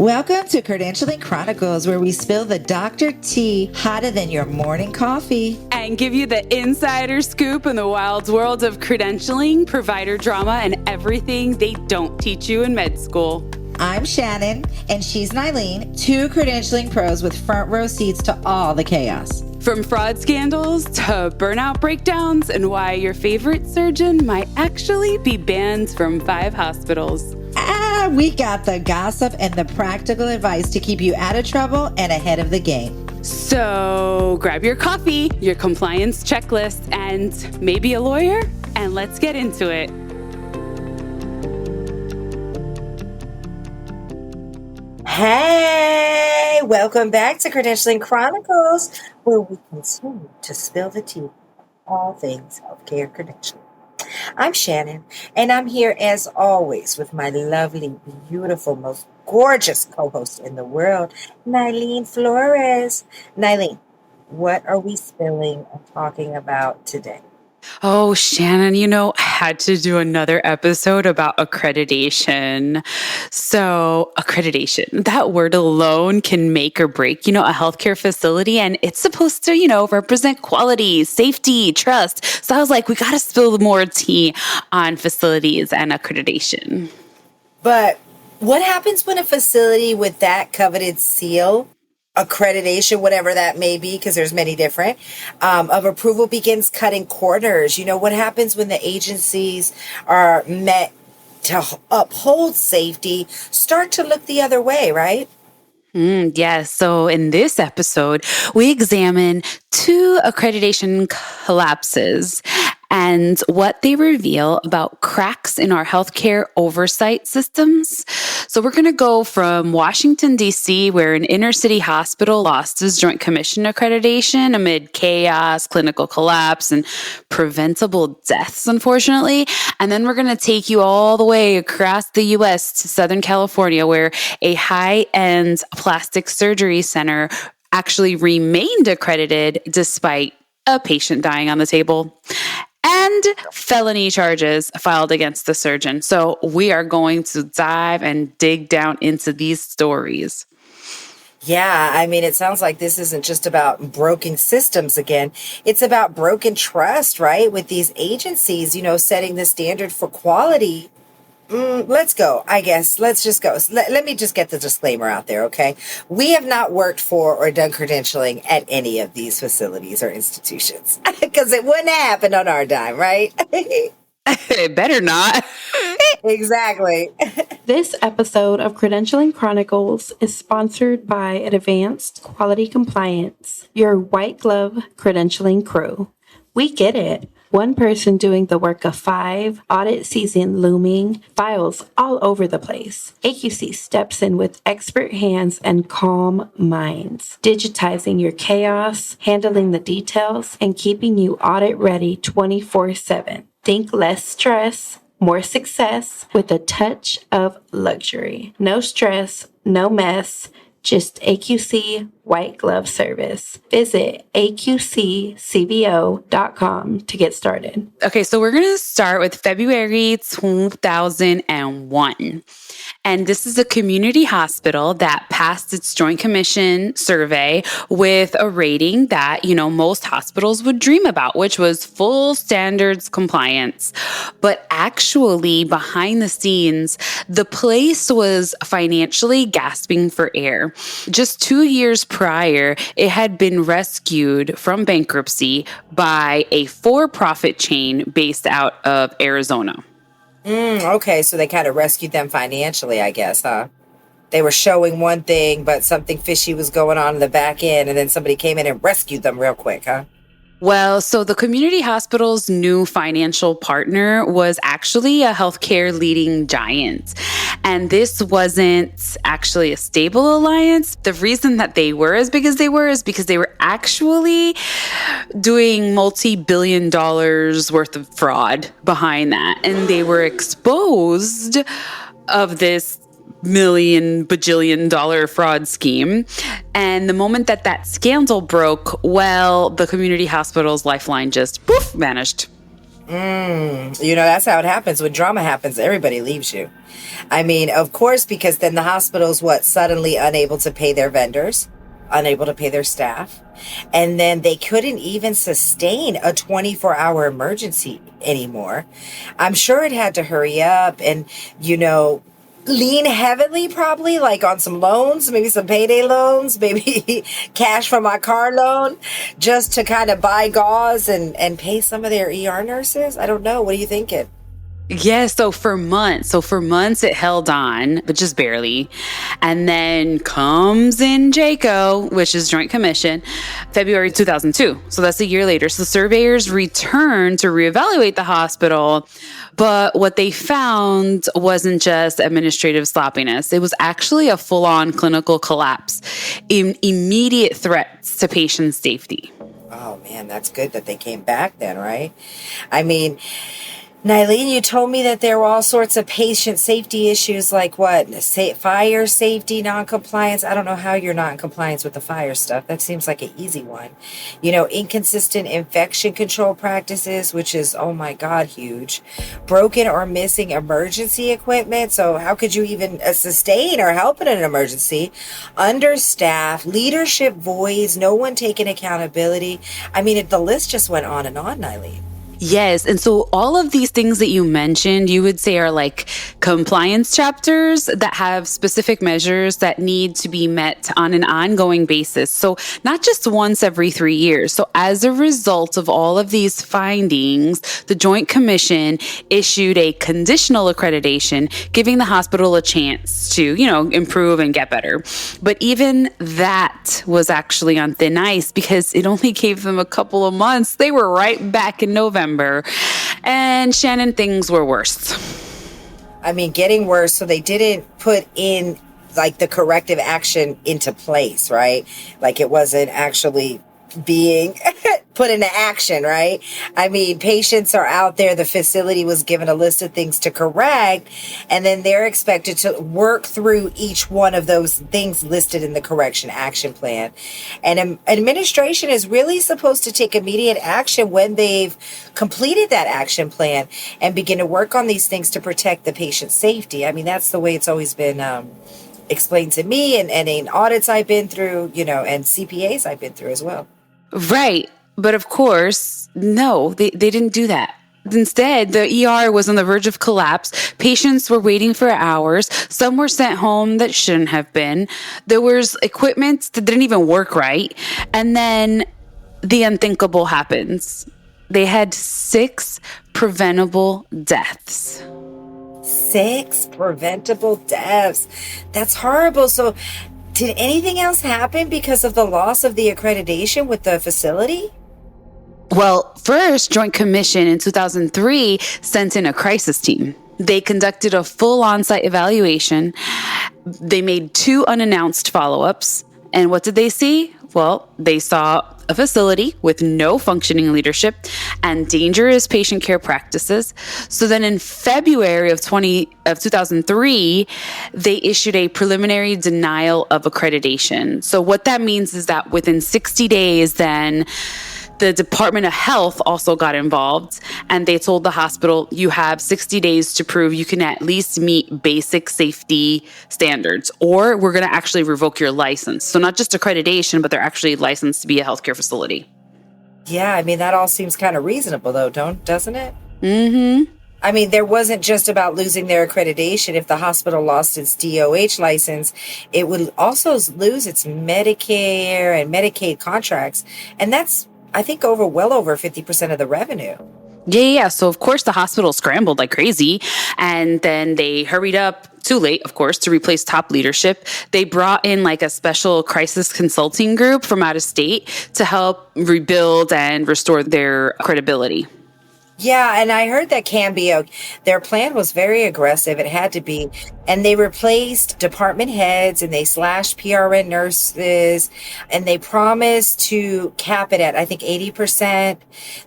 Welcome to Credentialing Chronicles, where we spill the doctor tea hotter than your morning coffee. And give you the insider scoop in the wild world of credentialing, provider drama, and everything they don't teach you in med school. I'm Shannon, and she's Nylene, two credentialing pros with front row seats to all the chaos. From fraud scandals to burnout breakdowns and why your favorite surgeon might actually be banned from 5 hospitals. We got the gossip and the practical advice to keep you out of trouble and ahead of the game. So grab your coffee, your compliance checklist, and maybe a lawyer, and let's get into it. Hey, welcome back to Credentialing Chronicles, where we continue to spill the tea on all things healthcare credentialing. I'm Shannon, and I'm here as always with my lovely, beautiful, most gorgeous co-host in the world, Nylene Flores. Nylene, what are we spilling and talking about today? Oh, Shannon, I had to do another episode about accreditation. So accreditation, that word alone can make or break, a healthcare facility, and it's supposed to, represent quality, safety, trust. So I was like, we got to spill more tea on facilities and accreditation. But what happens when a facility with that coveted seal, accreditation, whatever that may be, because there's many different, of approval begins cutting corners? What happens when the agencies are met to uphold safety start to look the other way, right? Yes. So in this episode, we examine 2 accreditation collapses and what they reveal about cracks in our healthcare oversight systems. So we're going to go from Washington, D.C., where an inner city hospital lost its Joint Commission accreditation amid chaos, clinical collapse, and preventable deaths, unfortunately. And then we're going to take you all the way across the U.S. to Southern California, where a high-end plastic surgery center actually remained accredited despite a patient dying on the table, and felony charges filed against the surgeon. So we are going to dive and dig down into these stories. Yeah, it sounds like this isn't just about broken systems again. It's about broken trust, right? With these agencies, setting the standard for quality. Let's go, I guess. Let's just go. Let me just get the disclaimer out there, okay? We have not worked for or done credentialing at any of these facilities or institutions because it wouldn't happen on our dime, right? It better not. Exactly. This episode of Credentialing Chronicles is sponsored by Advanced Quality Compliance, your white glove credentialing crew. We get it. One person doing the work of 5, audit season looming, files all over the place. AQC steps in with expert hands and calm minds, digitizing your chaos, handling the details, and keeping you audit ready 24/7. Think less stress, more success with a touch of luxury. No stress, no mess, just AQC white glove service. Visit aqccvo.com to get started. Okay, so we're going to start with February 2001. And this is a community hospital that passed its Joint Commission survey with a rating that, most hospitals would dream about, which was full standards compliance. But actually, behind the scenes, the place was financially gasping for air. Just 2 years prior, it had been rescued from bankruptcy by a for-profit chain based out of Arizona. Okay, so they kind of rescued them financially, I guess, huh? They were showing one thing, but something fishy was going on in the back end, and then somebody came in and rescued them real quick, huh? Well, so the community hospital's new financial partner was actually a healthcare leading giant. And this wasn't actually a stable alliance. The reason that they were as big as they were is because they were actually doing multi-billion dollars worth of fraud behind that. And they were exposed of this bajillion-dollar fraud scheme. And the moment that scandal broke, well, the community hospital's lifeline just vanished. That's how it happens. When drama happens, everybody leaves you. I mean, of course, because then the hospital's suddenly unable to pay their vendors, unable to pay their staff. And then they couldn't even sustain a 24-hour emergency anymore. I'm sure it had to hurry up and, lean heavily probably like on some loans, maybe some payday loans, maybe cash from my car loan, just to kind of buy gauze and pay some of their ER nurses. I don't know. What are you thinking? Yes, so for months it held on, but just barely. And then comes in JACO, which is Joint Commission, February 2002. So that's a year later. So surveyors returned to reevaluate the hospital, but what they found wasn't just administrative sloppiness. It was actually a full-on clinical collapse, immediate threats to patient safety. Oh man, that's good that they came back then, right? I mean, Nylene, you told me that there were all sorts of patient safety issues like fire safety, non-compliance. I don't know how you're not in compliance with the fire stuff. That seems like an easy one. Inconsistent infection control practices, which is, oh my God, huge. Broken or missing emergency equipment. So how could you even sustain or help in an emergency? Understaffed, leadership voids, no one taking accountability. I mean, the list just went on and on, Nylene. Yes. And so all of these things that you mentioned, you would say are like compliance chapters that have specific measures that need to be met on an ongoing basis. So not just once every 3 years. So as a result of all of these findings, the Joint Commission issued a conditional accreditation, giving the hospital a chance to, improve and get better. But even that was actually on thin ice because it only gave them a couple of months. They were right back in November. And Shannon, things were worse. I mean, getting worse. So they didn't put in the corrective action into place, right? Like it wasn't actually being put into action, right? I mean, patients are out there. The facility was given a list of things to correct, and then they're expected to work through each one of those things listed in the correction action plan. And administration is really supposed to take immediate action when they've completed that action plan and begin to work on these things to protect the patient's safety. I mean, that's the way it's always been explained to me and in audits I've been through, and CPAs I've been through as well. Right. But of course, no, they didn't do that. Instead, the ER was on the verge of collapse. Patients were waiting for hours. Some were sent home that shouldn't have been. There was equipment that didn't even work right. And then the unthinkable happens. They had 6 preventable deaths. 6 preventable deaths. That's horrible. So did anything else happen because of the loss of the accreditation with the facility? Well, first, Joint Commission in 2003 sent in a crisis team. They conducted a full on-site evaluation. They made 2 unannounced follow-ups. And what did they see? Well, they saw a facility with no functioning leadership and dangerous patient care practices. So then in February of 2003, they issued a preliminary denial of accreditation. So what that means is that within 60 days, then the Department of Health also got involved, and they told the hospital, you have 60 days to prove you can at least meet basic safety standards, or we're going to actually revoke your license. So not just accreditation, but they're actually licensed to be a healthcare facility. Yeah, I mean, that all seems kind of reasonable, though, doesn't it? Mm-hmm. I mean, there wasn't just about losing their accreditation. If the hospital lost its DOH license, it would also lose its Medicare and Medicaid contracts. And that's, I think, well over 50% of the revenue. Yeah. So, of course, the hospital scrambled like crazy. And then they hurried up, too late, of course, to replace top leadership. They brought in like a special crisis consulting group from out of state to help rebuild and restore their credibility. Yeah, and I heard that their plan was very aggressive. It had to be. And they replaced department heads and they slashed PRN nurses and they promised to cap it at, I think, 80%.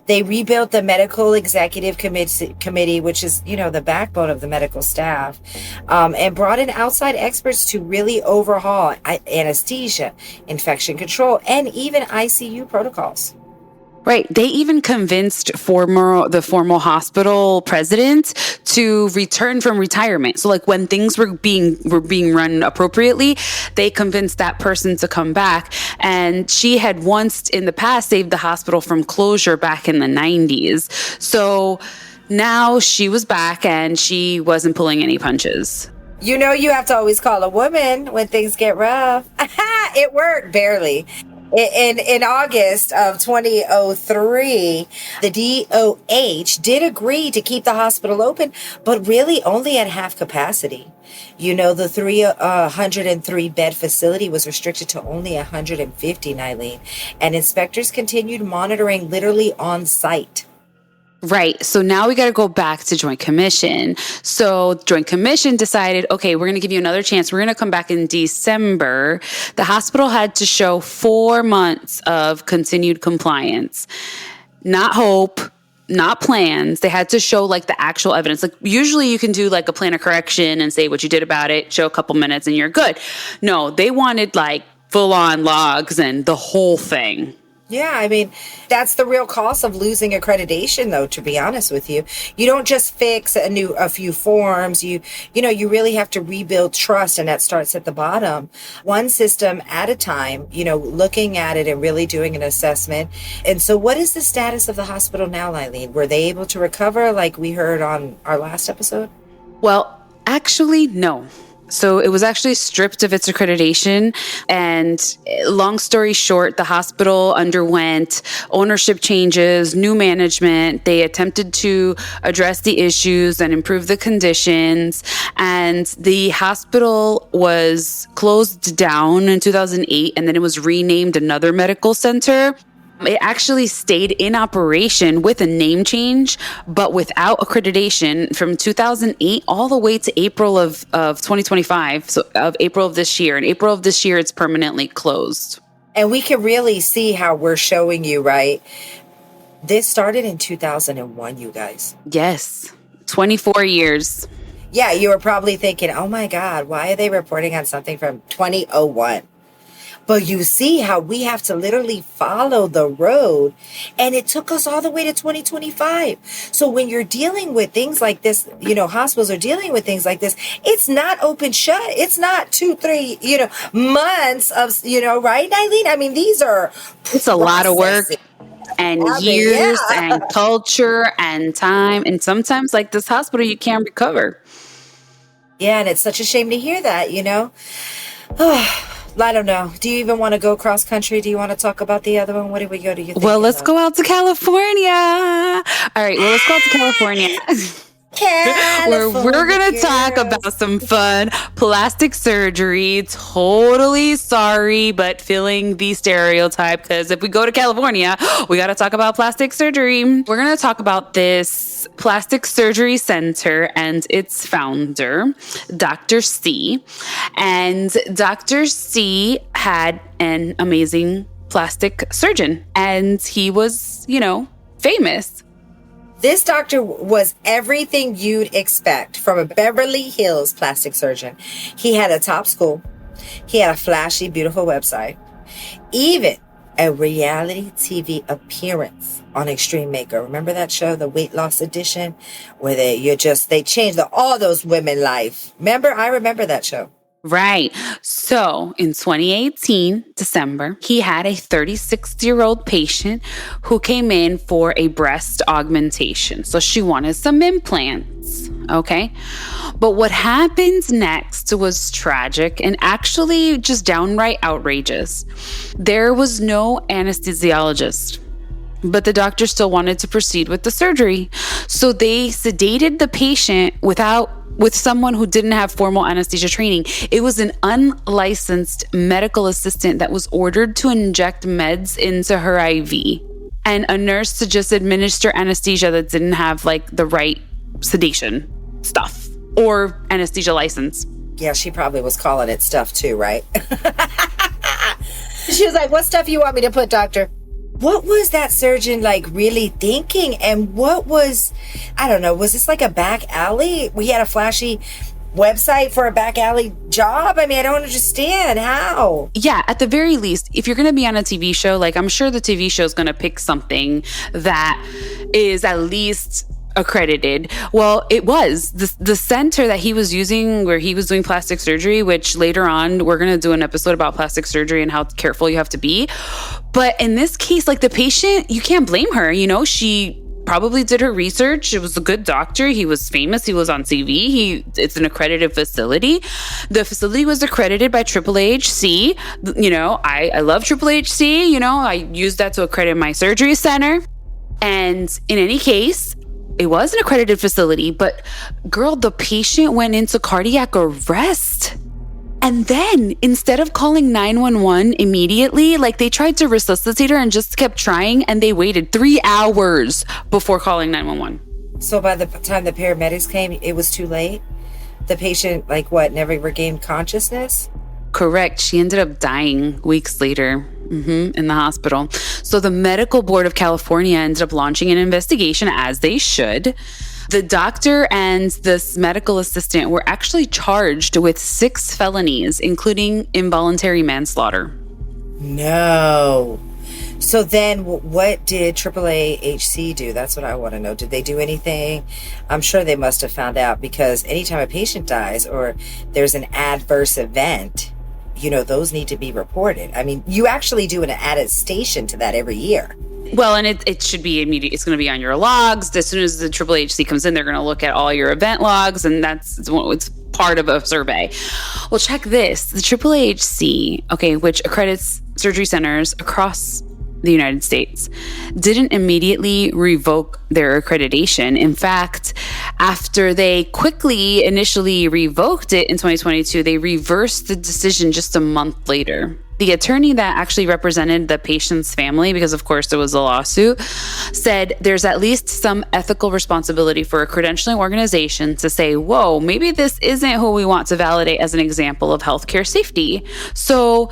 They rebuilt the medical executive committee, which is, the backbone of the medical staff, and brought in outside experts to really overhaul anesthesia, infection control, and even ICU protocols. Right. They even convinced the former hospital president to return from retirement. So like when things were being run appropriately, they convinced that person to come back. And she had once in the past saved the hospital from closure back in the 90s. So now she was back and she wasn't pulling any punches. You know, you have to always call a woman when things get rough. It worked, barely. In August of 2003, the DOH did agree to keep the hospital open, but really only at half capacity. You know, the 303 bed facility was restricted to only 150, Nylene, and inspectors continued monitoring literally on site. Right. So now we got to go back to Joint Commission. So Joint Commission decided, okay, we're going to give you another chance. We're going to come back in December. The hospital had to show 4 months of continued compliance. Not hope, not plans. They had to show like the actual evidence. Like usually you can do like a plan of correction and say what you did about it, show a couple minutes and you're good. No, they wanted like full on logs and the whole thing. Yeah, I mean, that's the real cost of losing accreditation, though, to be honest with you. You don't just fix a few forms. You really have to rebuild trust, and that starts at the bottom. One system at a time, looking at it and really doing an assessment. And so what is the status of the hospital now, Eileen? Were they able to recover like we heard on our last episode? Well, actually, no. So it was actually stripped of its accreditation. And long story short, the hospital underwent ownership changes, new management. They attempted to address the issues and improve the conditions. And the hospital was closed down in 2008, and then it was renamed another medical center. It actually stayed in operation with a name change, but without accreditation from 2008 all the way to April of 2025. So of April of this year. In April of this year, it's permanently closed. And we can really see how we're showing you, right? This started in 2001, you guys. Yes. 24 years. Yeah, you were probably thinking, oh my God, why are they reporting on something from 2001? But you see how we have to literally follow the road. And it took us all the way to 2025. So when you're dealing with things like this, hospitals are dealing with things like this, it's not open shut. It's not 2-3, months of, right, Eileen? I mean, these are It's a lot of work and years yeah. and culture and time. And sometimes like this hospital, you can't recover. Yeah, and it's such a shame to hear that, I don't know. Do you even want to go cross country? Do you want to talk about the other one? What do we go to? You Well, let's go out to California. All right. Well, let's go out to California. Where we're going to talk about some fun plastic surgery. Totally sorry, but filling the stereotype, because if we go to California, we got to talk about plastic surgery. We're going to talk about this plastic surgery center and its founder, Dr. C. And Dr. C had an amazing plastic surgeon, and he was, famous. This doctor was everything you'd expect from a Beverly Hills plastic surgeon. He had a top school. He had a flashy, beautiful website. Even a reality TV appearance on Extreme Maker. Remember that show, the weight loss edition, where they changed all those women life. I remember that show. Right. So in 2018, December, he had a 36-year-old patient who came in for a breast augmentation. So she wanted some implants. Okay. But what happened next was tragic and actually just downright outrageous. There was no anesthesiologist, but the doctor still wanted to proceed with the surgery. So they sedated the patient with someone who didn't have formal anesthesia training. It was an unlicensed medical assistant that was ordered to inject meds into her IV, and a nurse to just administer anesthesia that didn't have like the right sedation stuff or anesthesia license. Yeah, she probably was calling it stuff too, right? She was like, what stuff you want me to put, doctor? What was that surgeon like really thinking? And what was, I don't know, was this like a back alley? We had a flashy website for a back alley job? I mean, I don't understand how. Yeah, at the very least, if you're going to be on a TV show, like I'm sure the TV show is going to pick something that is at least accredited. Well, it was the center that he was using where he was doing plastic surgery, which later on we're going to do an episode about plastic surgery and how careful you have to be. But in this case, like the patient, you can't blame her. You know, she probably did her research. It was a good doctor. He was famous. He was on TV. It's an accredited facility. The facility was accredited by AAAHC. You know, I love AAAHC. You know, I used that to accredit my surgery center. And in any case, it was an accredited facility, but girl, the patient went into cardiac arrest. And then instead of calling 911 immediately, like they tried to resuscitate her and just kept trying, and they waited 3 hours before calling 911. So by the time the paramedics came, it was too late? The patient, like what, never regained consciousness? Correct. She ended up dying weeks later in the hospital. So the Medical Board of California ended up launching an investigation, as they should. The doctor and this medical assistant were actually charged with 6 felonies, including involuntary manslaughter. No. So then what did AAAHC do? That's what I want to know. Did they do anything? I'm sure they must have found out, because anytime a patient dies or there's an adverse event, you know, those need to be reported. I mean, you actually do an attestation to that every year. Well, and it should be immediate. It's going to be on your logs. As soon as the AAAHC comes in, they're going to look at all your event logs, and it's part of a survey. Well, check this. The AAAHC, okay, which accredits surgery centers across the United States, didn't immediately revoke their accreditation. In fact, after they quickly initially revoked it in 2022, they reversed the decision just a month later. The attorney that actually represented the patient's family, because of course there was a lawsuit, said there's at least some ethical responsibility for a credentialing organization to say, whoa, maybe this isn't who we want to validate as an example of healthcare safety. So,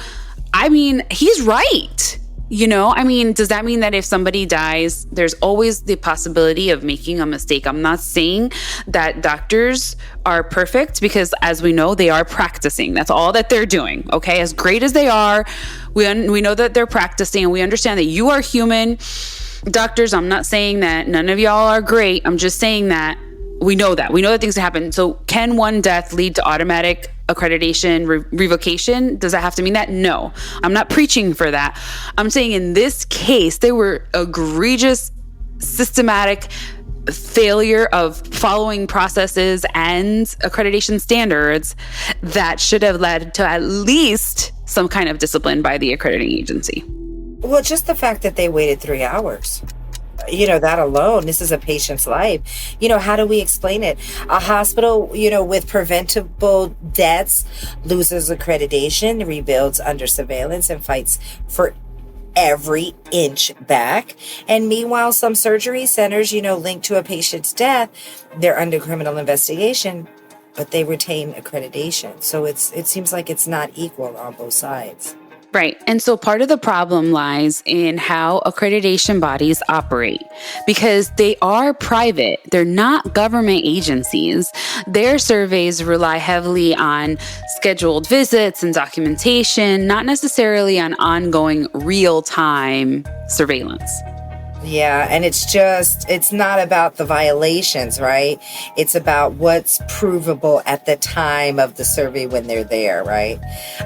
I mean, he's right. You know, I mean, does that mean that if somebody dies, there's always the possibility of making a mistake? I'm not saying that doctors are perfect, because as we know, they are practicing. That's all that they're doing. Okay. As great as they are, we know that they're practicing, and we understand that you are human. Doctors, I'm not saying that none of y'all are great. I'm just saying that we know that things happen. So can one death lead to automatic accreditation revocation? Does that have to mean that? No, I'm not preaching for that. I'm saying in this case, there were egregious, systematic failure of following processes and accreditation standards that should have led to at least some kind of discipline by the accrediting agency. Well, just the fact that they waited 3 hours. You know, that alone, this is a patient's life. You know, how do we explain it? A hospital, you know, with preventable deaths loses accreditation, rebuilds under surveillance, and fights for every inch back. And meanwhile, some surgery centers, you know, linked to a patient's death, they're under criminal investigation, but they retain accreditation. So it seems like it's not equal on both sides. Right. And so part of the problem lies in how accreditation bodies operate, because they are private. They're not government agencies. Their surveys rely heavily on scheduled visits and documentation, not necessarily on ongoing real-time surveillance. Yeah, and it's not about the violations, right? It's about what's provable at the time of the survey when they're there, right?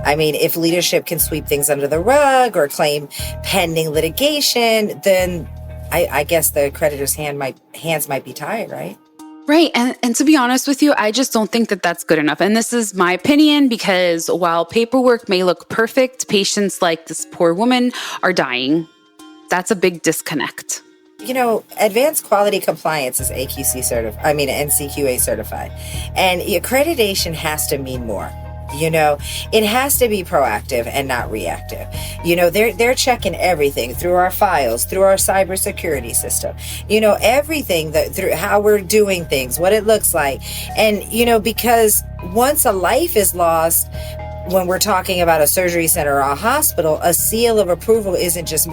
I mean, if leadership can sweep things under the rug or claim pending litigation, then I guess the accreditor's hands might be tied, right? Right. And to be honest with you, I just don't think that that's good enough. And this is my opinion, because while paperwork may look perfect, patients like this poor woman are dying. That's a big disconnect. You know, advanced quality compliance is NCQA certified. And accreditation has to mean more. You know, it has to be proactive and not reactive. You know, they're checking everything through our files, through our cybersecurity system, you know, everything through how we're doing things, what it looks like. And, you know, because once a life is lost, when we're talking about a surgery center or a hospital, a seal of approval isn't just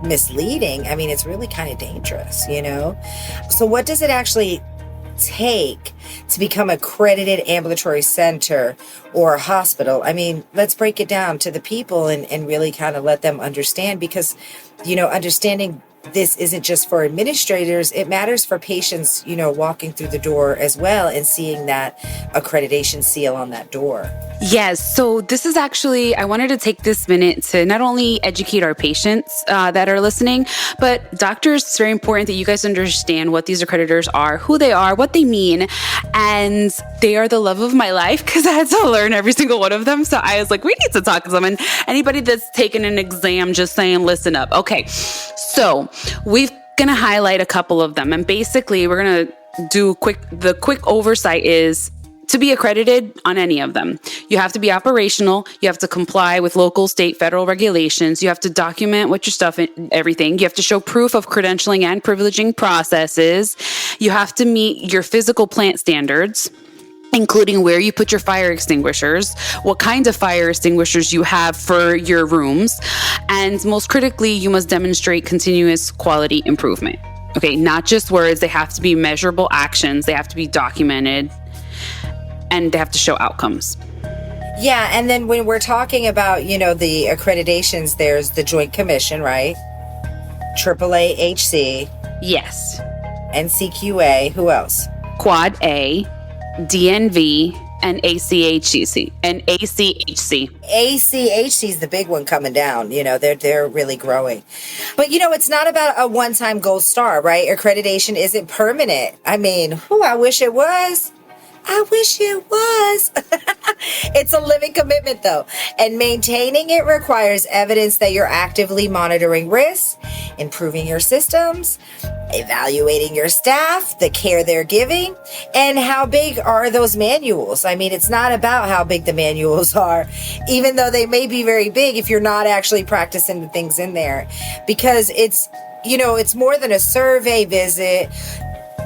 misleading. I mean, it's really kind of dangerous, you know? So what does it actually take to become an accredited ambulatory center or a hospital? I mean, let's break it down to the people and really kind of let them understand, because, understanding this isn't just for administrators, it matters for patients, walking through the door as well and seeing that accreditation seal on that door. Yes. So this is actually, I wanted to take this minute to not only educate our patients that are listening, but doctors, it's very important that you guys understand what these accreditors are, who they are, what they mean. And they are the love of my life because I had to learn every single one of them. So I was like, we need to talk to them. And anybody that's taken an exam, just saying, listen up. Okay. So we're going to highlight a couple of them. And basically we're going to do the quick oversight is to be accredited on any of them. You have to be operational. You have to comply with local, state, federal regulations. You have to document what your stuff and everything. You have to show proof of credentialing and privileging processes. You have to meet your physical plant standards, including where you put your fire extinguishers, what kind of fire extinguishers you have for your rooms, and most critically, you must demonstrate continuous quality improvement. Okay, not just words. They have to be measurable actions. They have to be documented, and they have to show outcomes. Yeah, and then when we're talking about, the accreditations, there's the Joint Commission, right? AAA-HC. Yes. NCQA. Who else? Quad A, DNV, and ACHC. And ACHC. ACHC is the big one coming down. They're really growing. But, it's not about a one-time gold star, right? Accreditation isn't permanent. I mean, I wish it was. I wish it was. It's a living commitment, though. And maintaining it requires evidence that you're actively monitoring risks, improving your systems, evaluating your staff, the care they're giving, and how big are those manuals. I mean, it's not about how big the manuals are, even though they may be very big if you're not actually practicing the things in there. Because it's more than a survey visit,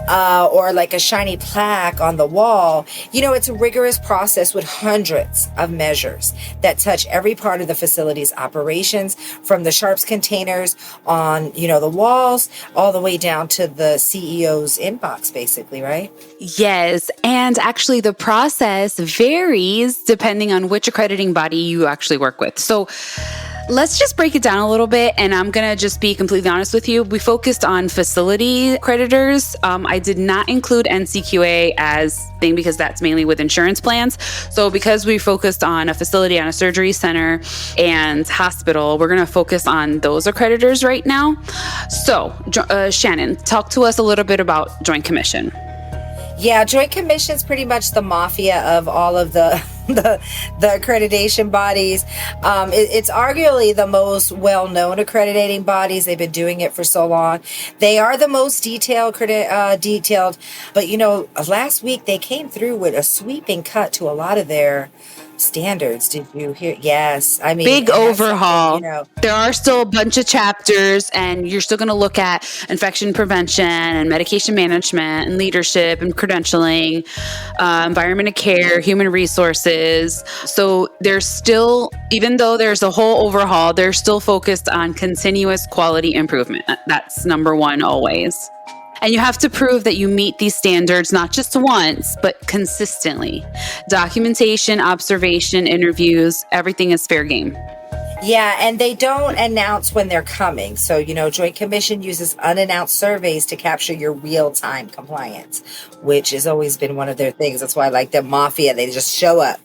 or like a shiny plaque on the wall. It's a rigorous process with hundreds of measures that touch every part of the facility's operations, from the sharps containers on, the walls, all the way down to the CEO's inbox, basically, right? Yes. And actually the process varies depending on which accrediting body you actually work with. So let's just break it down a little bit, and I'm going to just be completely honest with you. We focused on facility accreditors. I did not include NCQA as thing because that's mainly with insurance plans. So because we focused on a facility, on a surgery center and hospital, we're going to focus on those accreditors right now. So Shannon, talk to us a little bit about Joint Commission. Yeah, Joint Commission is pretty much the mafia of all of the accreditation bodies. It's arguably the most well-known accrediting bodies. They've been doing it for so long. They are the most detailed. But last week they came through with a sweeping cut to a lot of their standards. Did you hear? Yes. I mean, big overhaul. There are still a bunch of chapters, and you're still going to look at infection prevention and medication management and leadership and credentialing, environment of care, human resources. So there's still, even though there's a whole overhaul, they're still focused on continuous quality improvement. That's number one always. And you have to prove that you meet these standards, not just once, but consistently. Documentation, observation, interviews, everything is fair game. Yeah, and they don't announce when they're coming. So, Joint Commission uses unannounced surveys to capture your real-time compliance, which has always been one of their things. That's why I like the mafia. They just show up.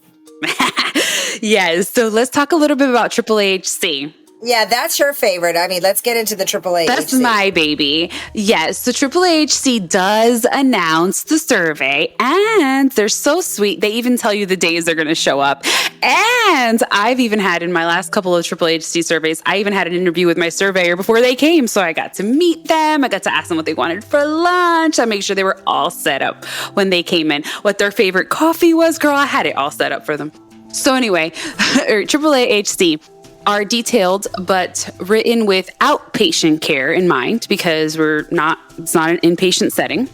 Yes. So let's talk a little bit about AAA-HC. Yeah, that's your favorite. I mean, let's get into the AAA. That's my baby. Yes. So AAA-HC does announce the survey, and they're so sweet. They even tell you the days they're going to show up. And I've even had, in my last couple of AAA-HC surveys, I even had an interview with my surveyor before they came. So I got to meet them. I got to ask them what they wanted for lunch. I made sure they were all set up when they came in. What their favorite coffee was, girl, I had it all set up for them. So anyway, AAA-HC are detailed but written with outpatient care in mind, because it's not an inpatient setting.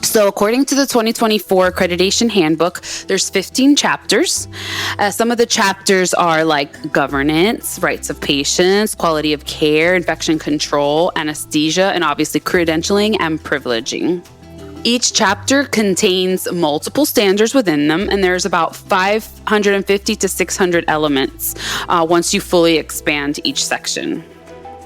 So according to the 2024 Accreditation Handbook, there's 15 chapters. Some of the chapters are like governance, rights of patients, quality of care, infection control, anesthesia, and obviously credentialing and privileging. Each chapter contains multiple standards within them, and there's about 550 to 600 elements once you fully expand each section.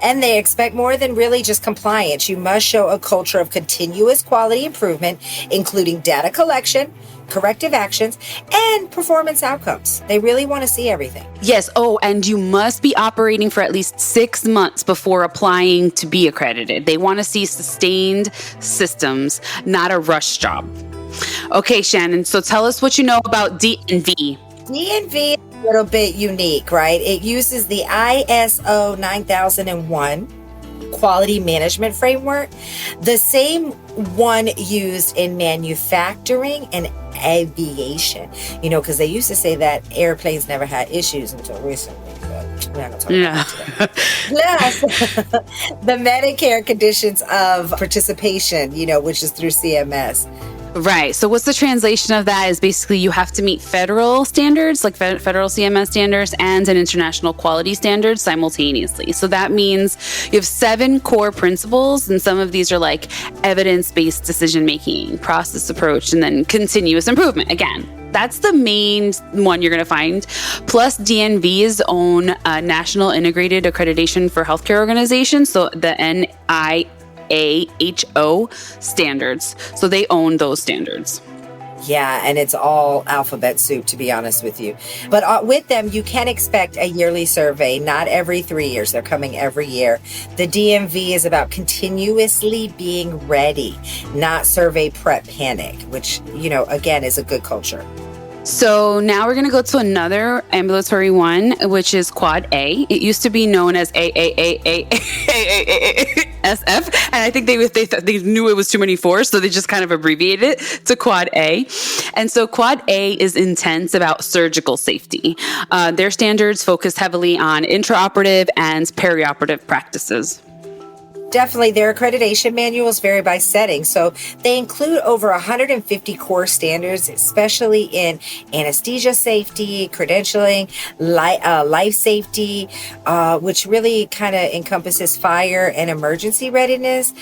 And they expect more than really just compliance. You must show a culture of continuous quality improvement, including data collection, corrective actions, and performance outcomes. They really want to see everything. Yes. Oh, and you must be operating for at least 6 months before applying to be accredited. They want to see sustained systems, not a rush job. Okay, Shannon, so tell us what you know about D&V. D&V is a little bit unique, right? It uses the ISO 9001 quality management framework, the same one used in manufacturing and aviation, because they used to say that airplanes never had issues until recently, but we're not going to talk about that today. Plus, the Medicare conditions of participation, which is through CMS. Right. So what's the translation of that is basically you have to meet federal standards, like federal CMS standards, and an international quality standard simultaneously. So that means you have 7 core principles, and some of these are like evidence-based decision-making, process approach, and then continuous improvement. Again, that's the main one you're going to find. Plus DNV's own National Integrated Accreditation for Healthcare Organizations, so the NIAHO standards. So they own those standards. Yeah, and it's all alphabet soup, to be honest with you. But with them, you can expect a yearly survey, not every 3 years. They're coming every year. The DMV is about continuously being ready, not survey prep panic, which, again, is a good culture. So now we're going to go to another ambulatory one, which is Quad A. It used to be known as AAAAAAASF, and I think they knew it was too many fours, so they just kind of abbreviated it to Quad A. And so Quad A is intense about surgical safety. Their standards focus heavily on intraoperative and perioperative practices. Definitely, their accreditation manuals vary by setting. So they include over 150 core standards, especially in anesthesia safety, credentialing, life safety, which really kind of encompasses fire and emergency readiness,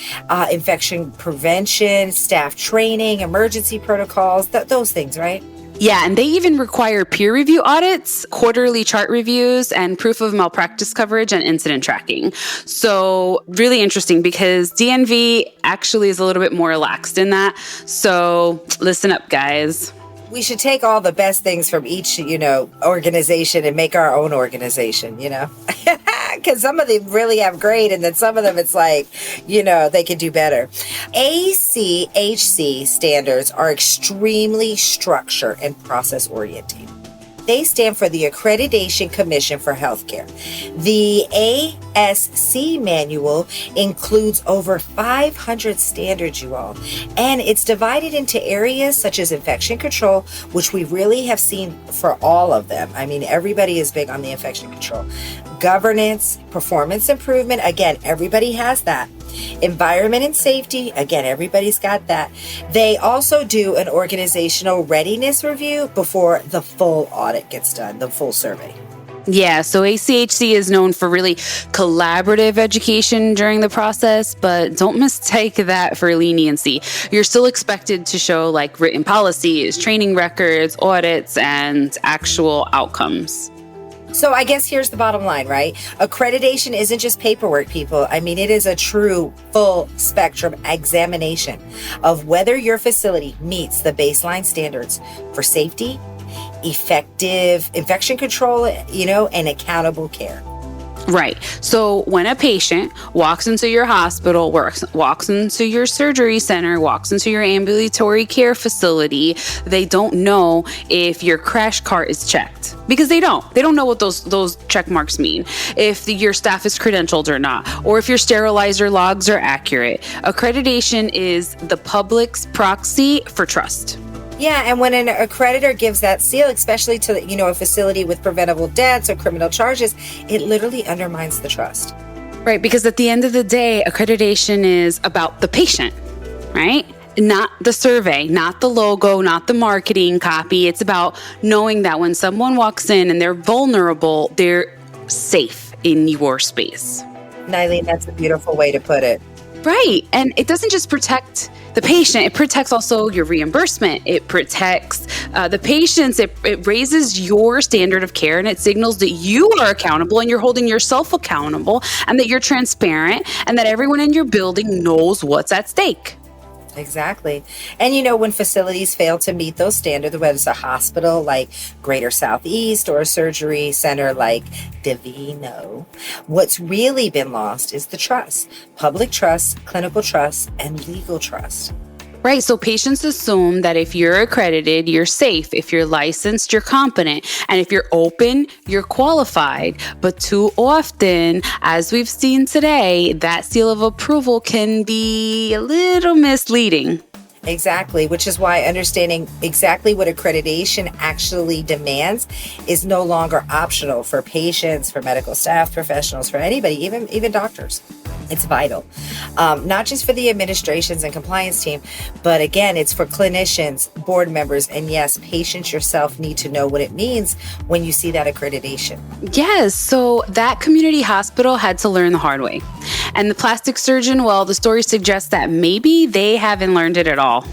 infection prevention, staff training, emergency protocols, those things, right? Yeah, and they even require peer review audits, quarterly chart reviews, and proof of malpractice coverage and incident tracking. So really interesting because DNV actually is a little bit more relaxed in that. So listen up, guys. We should take all the best things from each, organization and make our own organization, because some of them really have great, and then some of them it's like, they can do better. ACHC standards are extremely structure and process oriented. They stand for the Accreditation Commission for Healthcare. The ASC manual includes over 500 standards, you all, and it's divided into areas such as infection control, which we really have seen for all of them. I mean, everybody is big on the infection control. Governance, performance improvement, again, everybody has that. Environment and safety, again, everybody's got that. They also do an organizational readiness review before the full audit gets done, the full survey. Yeah, so ACHC is known for really collaborative education during the process, but don't mistake that for leniency. You're still expected to show like written policies, training records, audits, and actual outcomes. So I guess here's the bottom line, right? Accreditation isn't just paperwork, people. I mean, it is a true full spectrum examination of whether your facility meets the baseline standards for safety, effective infection control, and accountable care. Right. So when a patient walks into your hospital, walks into your surgery center, walks into your ambulatory care facility, they don't know if your crash cart is checked because they don't know what those check marks mean. If your staff is credentialed or not, or if your sterilizer logs are accurate. Accreditation is the public's proxy for trust. Yeah, and when an accreditor gives that seal, especially to a facility with preventable debts or criminal charges, it literally undermines the trust. Right, because at the end of the day, accreditation is about the patient, right? Not the survey, not the logo, not the marketing copy. It's about knowing that when someone walks in and they're vulnerable, they're safe in your space. Nylene, that's a beautiful way to put it. Right. And it doesn't just protect the patient, it protects also your reimbursement. It protects the patients. It raises your standard of care, and it signals that you are accountable and you're holding yourself accountable, and that you're transparent, and that everyone in your building knows what's at stake. Exactly. And when facilities fail to meet those standards, whether it's a hospital like Greater Southeast or a surgery center like Divino, what's really been lost is the trust, public trust, clinical trust, and legal trust. Right. So patients assume that if you're accredited, you're safe. If you're licensed, you're competent. And if you're open, you're qualified. But too often, as we've seen today, that seal of approval can be a little misleading. Exactly, which is why understanding exactly what accreditation actually demands is no longer optional for patients, for medical staff, professionals, for anybody, even doctors. It's vital, not just for the administrations and compliance team, but again, it's for clinicians, board members, and yes, patients yourself need to know what it means when you see that accreditation. Yes, so that community hospital had to learn the hard way. And the plastic surgeon, well, the story suggests that maybe they haven't learned it at all.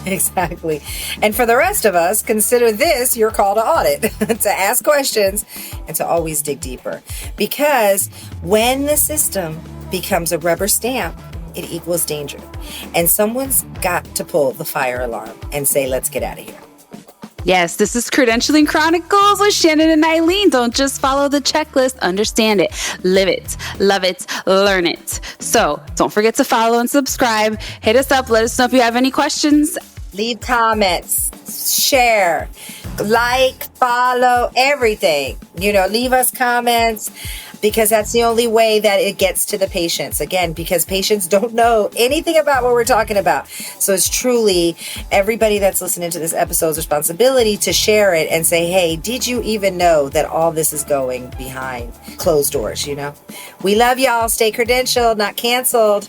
Exactly. And for the rest of us, consider this your call to audit, to ask questions and to always dig deeper. Because when the system becomes a rubber stamp, it equals danger. And someone's got to pull the fire alarm and say, let's get out of here. Yes, this is Credentialing Chronicles with Shannon and Eileen. Don't just follow the checklist, understand it, live it, love it, learn it. So don't forget to follow and subscribe. Hit us up. Let us know if you have any questions. Leave comments, share, like, follow, everything. Leave us comments, because that's the only way that it gets to the patients. Again, because patients don't know anything about what we're talking about. So it's truly everybody that's listening to this episode's responsibility to share it and say, hey, did you even know that all this is going behind closed doors? We love y'all. Stay credentialed, not canceled.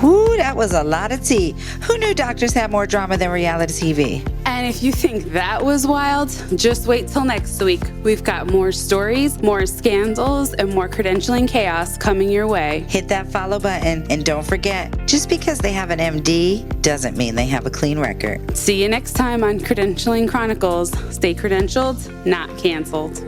Whoo, that was a lot of tea. Who knew doctors had more drama than reality TV? And if you think that was wild, just wait till next week. We've got more stories, more scandals, and more credentialing chaos coming your way. Hit that follow button, and don't forget, just because they have an MD doesn't mean they have a clean record. See you next time on Credentialing Chronicles. Stay credentialed, not canceled.